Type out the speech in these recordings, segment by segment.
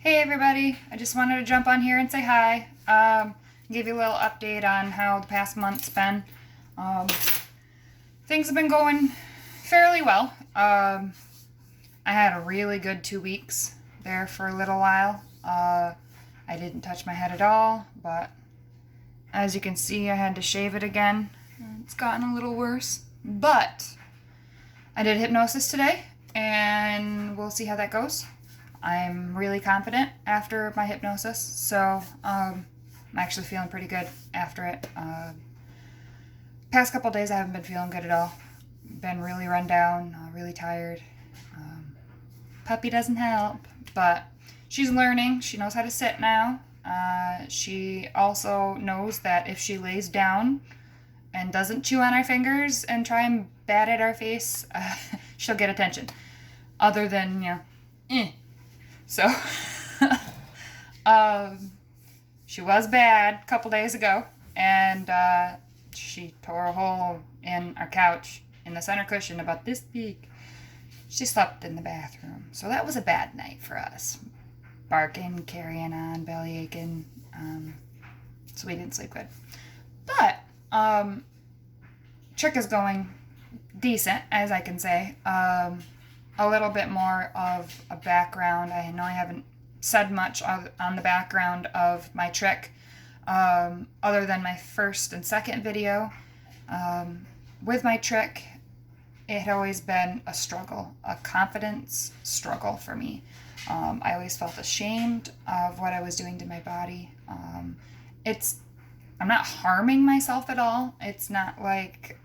Hey everybody, I just wanted to jump on here and say hi. Give you a little update on how the past month's been. Um, Things have been going fairly well. I had a really good 2 weeks there for a little while. I didn't touch my head at all, but as you can see, I had to shave it again. It's gotten a little worse, but I did hypnosis today, and we'll see how that goes. I'm really confident after my hypnosis, so I'm actually feeling pretty good after it. Past couple days I haven't been feeling good at all. Been really run down, really tired. Puppy doesn't help, but she's learning. She knows how to sit now. She also knows that if she lays down and doesn't chew on our fingers and try and bat at our face, she'll get attention. Other than, So, she was bad a couple days ago, and she tore a hole in our couch in the center cushion about this big. She slept in the bathroom, so that was a bad night for us. Barking, carrying on, belly aching, so we didn't sleep good. But Trick is going decent, as I can say. A little bit more of a background. I know I haven't said much on the background of my Trick, other than my first and second video. With my Trick, it had always been a struggle, a confidence struggle for me. I always felt ashamed of what I was doing to my body. I'm not harming myself at all. It's not like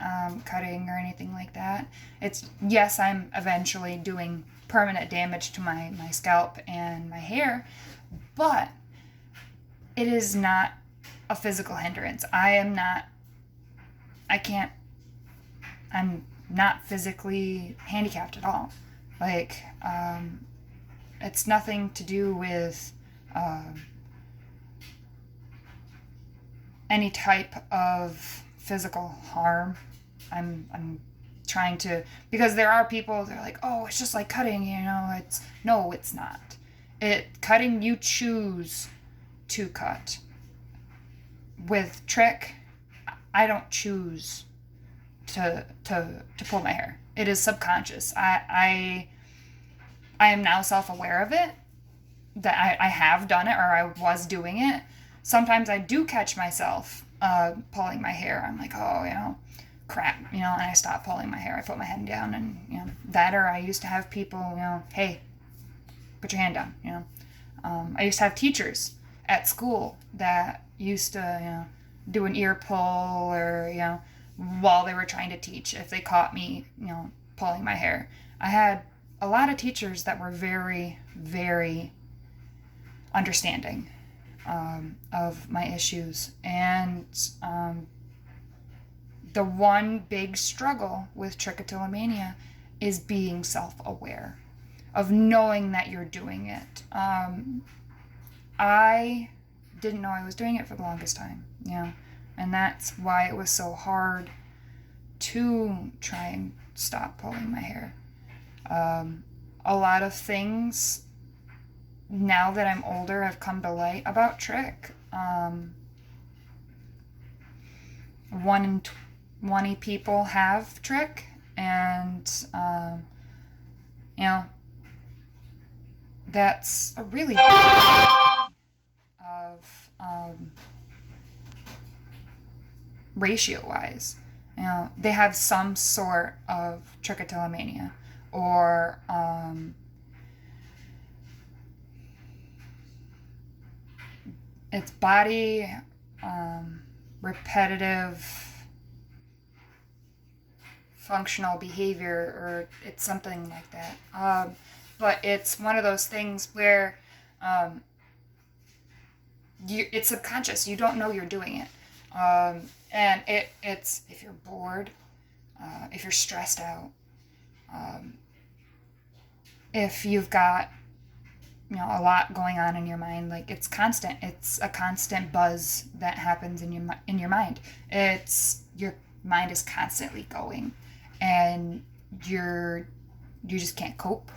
cutting or anything like that. Yes, I'm eventually doing permanent damage to my scalp and my hair, but it is not a physical hindrance. I'm not physically handicapped at all. It's nothing to do with any type of physical harm. I'm trying to, because there are people, they're like, oh, it's just like cutting, no, it's not. Cutting, you choose to cut. With Trick, I don't choose to pull my hair. It is subconscious. I am now self-aware of it, that I have done it, or I was doing it. Sometimes I do catch myself pulling my hair. I'm like, oh, crap, and I stop pulling my hair. I put my head down, and that, or I used to have people, hey, put your hand down, I used to have teachers at school that used to, do an ear pull, or, while they were trying to teach, if they caught me, pulling my hair. I had a lot of teachers that were very, very understanding of my issues. And the one big struggle with trichotillomania is being self-aware, of knowing that you're doing it. I didn't know I was doing it for the longest time, and that's why it was so hard to try and stop pulling my hair. A lot of things, now that I'm older, have come to light about Trick. 1 in 20 people have Trick, and that's a really of ratio-wise. They have some sort of trichotillomania, or it's body repetitive functional behavior, or it's something like that. But it's one of those things where it's subconscious. You don't know you're doing it. And it's if you're bored, if you're stressed out, if you've got a lot going on in your mind, like it's constant. It's a constant buzz that happens in your mind. Your mind is constantly going, and you just can't cope.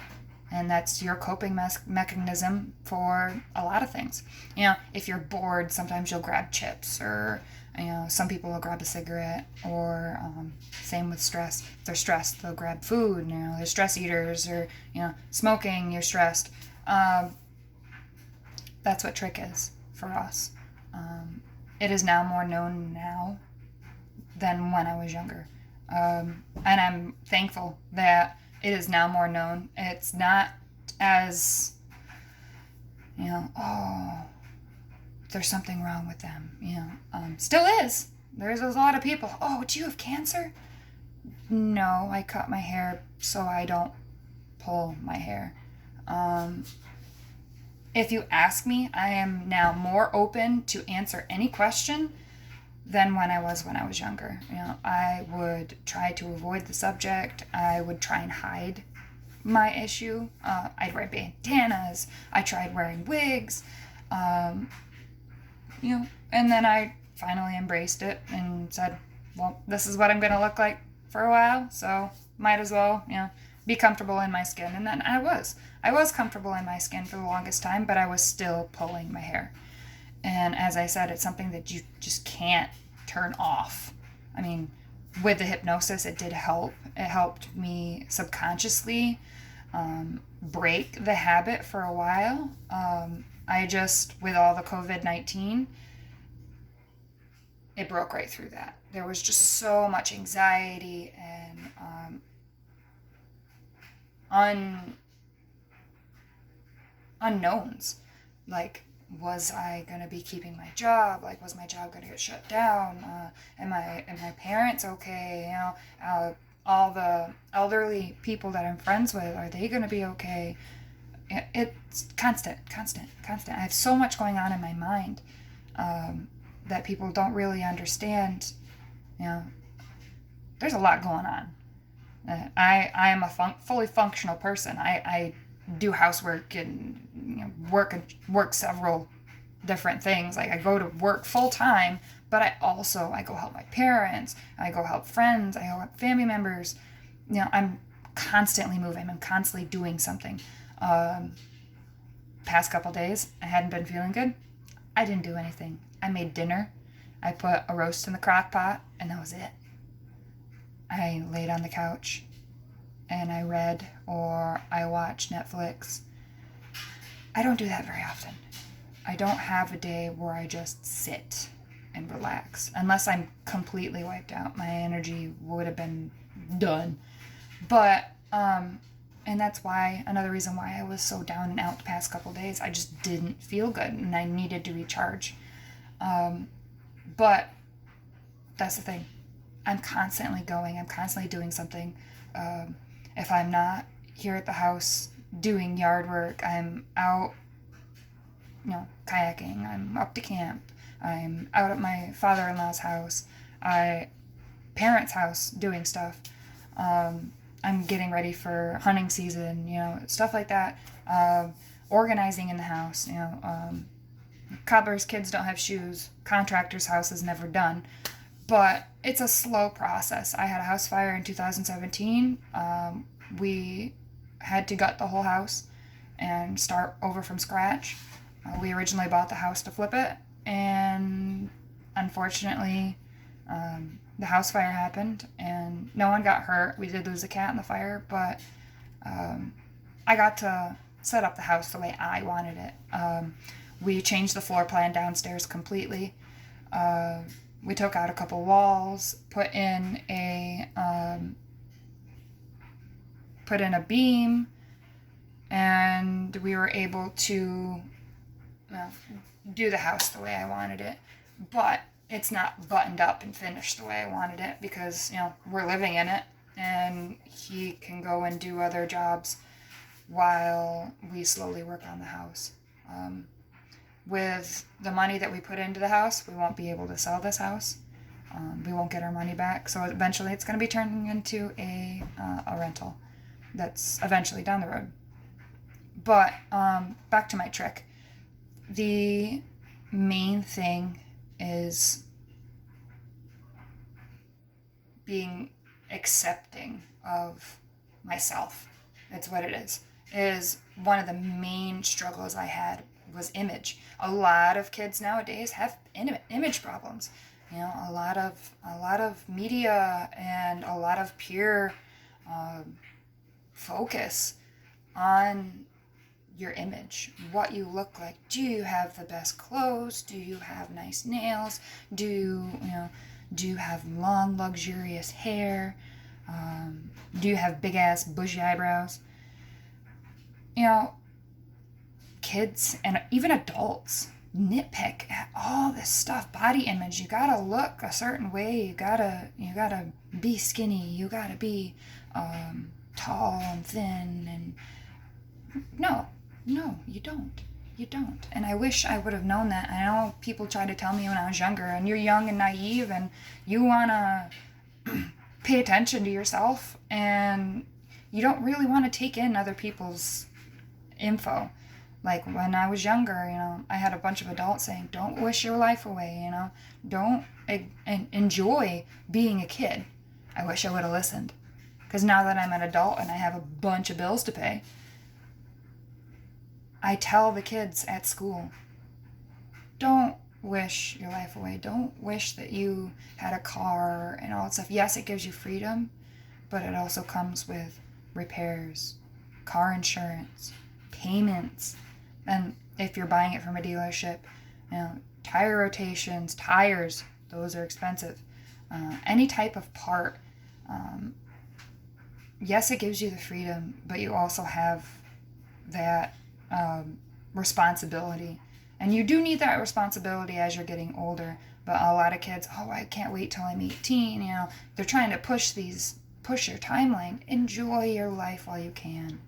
And that's your coping mechanism for a lot of things. You know, if you're bored, sometimes you'll grab chips, or, you know, some people will grab a cigarette, or same with stress. If they're stressed, they'll grab food. You know, they're stress eaters, or, you know, smoking, you're stressed. That's what trick is for us. It is now more known now than when I was younger. And I'm thankful that it is now more known. It's not as, you know, oh, there's something wrong with them. You know, still is. There's a lot of people. Oh, do you have cancer? No, I cut my hair so I don't pull my hair. If you ask me, I am now more open to answer any question than when I was younger. You know, I would try to avoid the subject. I would try and hide my issue. I'd wear bandanas. I tried wearing wigs. You know, and then I finally embraced it and said, well, this is what I'm going to look like for a while, so might as well, you know, be comfortable in my skin. And then I was comfortable in my skin for the longest time, but I was still pulling my hair. And as I said, it's something that you just can't turn off. I mean, with the hypnosis, it did help. It helped me subconsciously break the habit for a while. I just, with all the COVID-19, it broke right through that. There was just so much anxiety and unknowns. Like, was I going to be keeping my job? Like, was my job going to get shut down? Am my parents okay? You know, all the elderly people that I'm friends with, are they going to be okay? It's constant. I have so much going on in my mind that people don't really understand. You know, there's a lot going on. I am a fully functional person. I do housework and, you know, work several different things. Like, I go to work full time, but I go help my parents. I go help friends. I go help family members. You know, I'm constantly moving. I'm constantly doing something. Past couple days, I hadn't been feeling good. I didn't do anything. I made dinner. I put a roast in the crock pot, and that was it. I laid on the couch and I read, or I watched Netflix. I don't do that very often. I don't have a day where I just sit and relax. Unless I'm completely wiped out. My energy would have been done. But, and that's why, another reason why I was so down and out the past couple days. I just didn't feel good and I needed to recharge. But that's the thing. I'm constantly going. I'm constantly doing something. If I'm not here at the house doing yard work, I'm out, you know, kayaking. I'm up to camp. I'm out at my father-in-law's house. Parents' house doing stuff. I'm getting ready for hunting season, you know, stuff like that. Organizing in the house, you know. Cobbler's kids don't have shoes. Contractor's house is never done. But it's a slow process. I had a house fire in 2017. We had to gut the whole house and start over from scratch. We originally bought the house to flip it, and unfortunately, the house fire happened, and no one got hurt. We did lose a cat in the fire, but I got to set up the house the way I wanted it. We changed the floor plan downstairs completely. We took out a couple walls, put in a beam, and we were able to do the house the way I wanted it. But it's not buttoned up and finished the way I wanted it because, you know, we're living in it, and he can go and do other jobs while we slowly work on the house. With the money that we put into the house, we won't be able to sell this house. We won't get our money back. So eventually it's going to be turning into a rental. That's eventually down the road. But back to my trick. The main thing is being accepting of myself. That's what it is. is one of the main struggles I had was image. A lot of kids nowadays have image problems. You know, a lot of media and a lot of peer focus on your image, what you look like. Do you have the best clothes? Do you have nice nails? Do you have long, luxurious hair? Do you have big ass bushy eyebrows? You know, kids and even adults nitpick at all this stuff. Body image. You gotta look a certain way. You gotta be skinny. You gotta be tall and thin. And no, you don't. You don't. And I wish I would have known that. I know people tried to tell me when I was younger, and you're young and naive, and you wanna pay attention to yourself, and you don't really want to take in other people's info. Like when I was younger, I had a bunch of adults saying, don't wish your life away, don't enjoy being a kid. I wish I would have listened. Because now that I'm an adult and I have a bunch of bills to pay, I tell the kids at school, don't wish your life away. Don't wish that you had a car and all that stuff. Yes, it gives you freedom, but it also comes with repairs, car insurance, payments, and if you're buying it from a dealership, tire rotations, tires, those are expensive. Any type of part, yes, it gives you the freedom, but you also have that responsibility. And you do need that responsibility as you're getting older. But a lot of kids, I can't wait till I'm 18. They're trying to push your timeline. Enjoy your life while you can.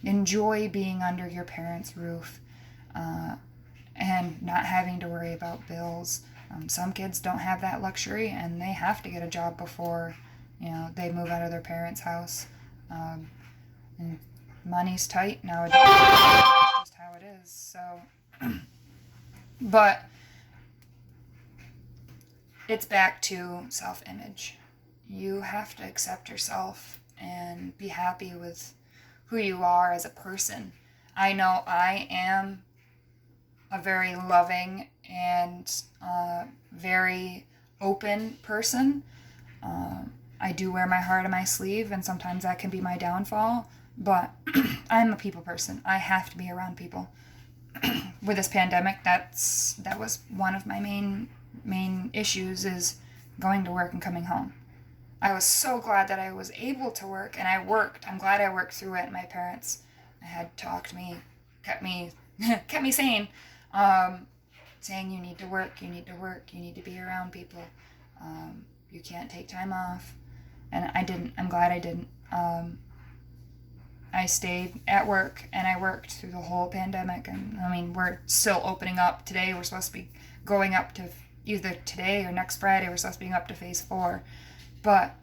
Enjoy being under your parents' roof and not having to worry about bills. Some kids don't have that luxury, and they have to get a job before they move out of their parents' house. And money's tight nowadays. That's just how it is. So, but it's back to self-image. You have to accept yourself and be happy with who you are as a person. I know I am a very loving and very open person. I do wear my heart on my sleeve, and sometimes that can be my downfall, but I'm a people person. I have to be around people. With this pandemic, that was one of my main issues, is going to work and coming home. I was so glad that I was able to work, and I worked. I'm glad I worked through it. My parents had talked me, kept me sane, saying you need to work, you need to be around people, you can't take time off, and I didn't. I'm glad I didn't. I stayed at work, and I worked through the whole pandemic, and we're still opening up today. We're supposed to be going up to either today or next Friday. We're supposed to be up to phase 4. But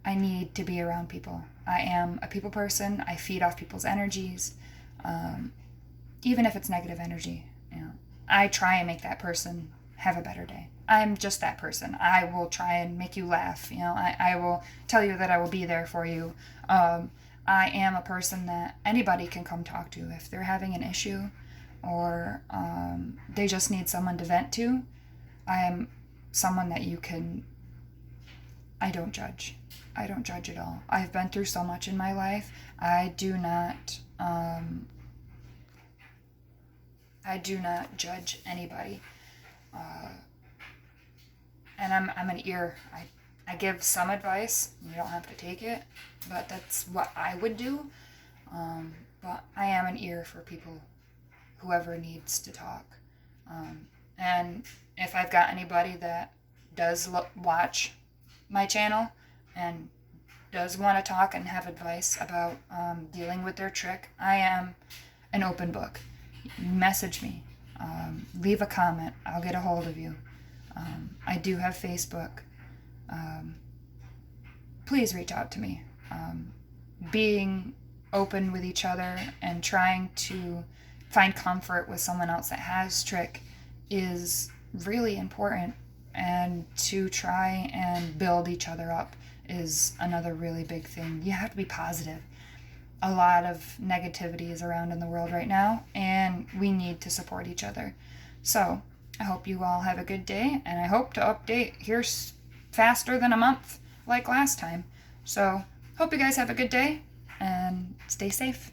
I need to be around people. I am a people person. I feed off people's energies, even if it's negative energy. I try and make that person have a better day. I'm just that person. I will try and make you laugh. I will tell you that I will be there for you. I am a person that anybody can come talk to if they're having an issue, or they just need someone to vent to. I am someone that you can. I don't judge. I don't judge at all. I've been through so much in my life. I do not judge anybody. And I'm an ear. I give some advice. You don't have to take it, but that's what I would do. But I am an ear for people, whoever needs to talk. And if I've got anybody that does watch my channel and does want to talk and have advice about dealing with their trick, I am an open book. Message me. Leave a comment. I'll get a hold of you. I do have Facebook. Please reach out to me. Being open with each other and trying to find comfort with someone else that has trick is really important, and to try and build each other up is another really big thing. You have to be positive. a lot of negativity is around in the world right now, and we need to support each other. So I hope you all have a good day, and I hope to update here faster than a month like last time. So hope you guys have a good day and stay safe.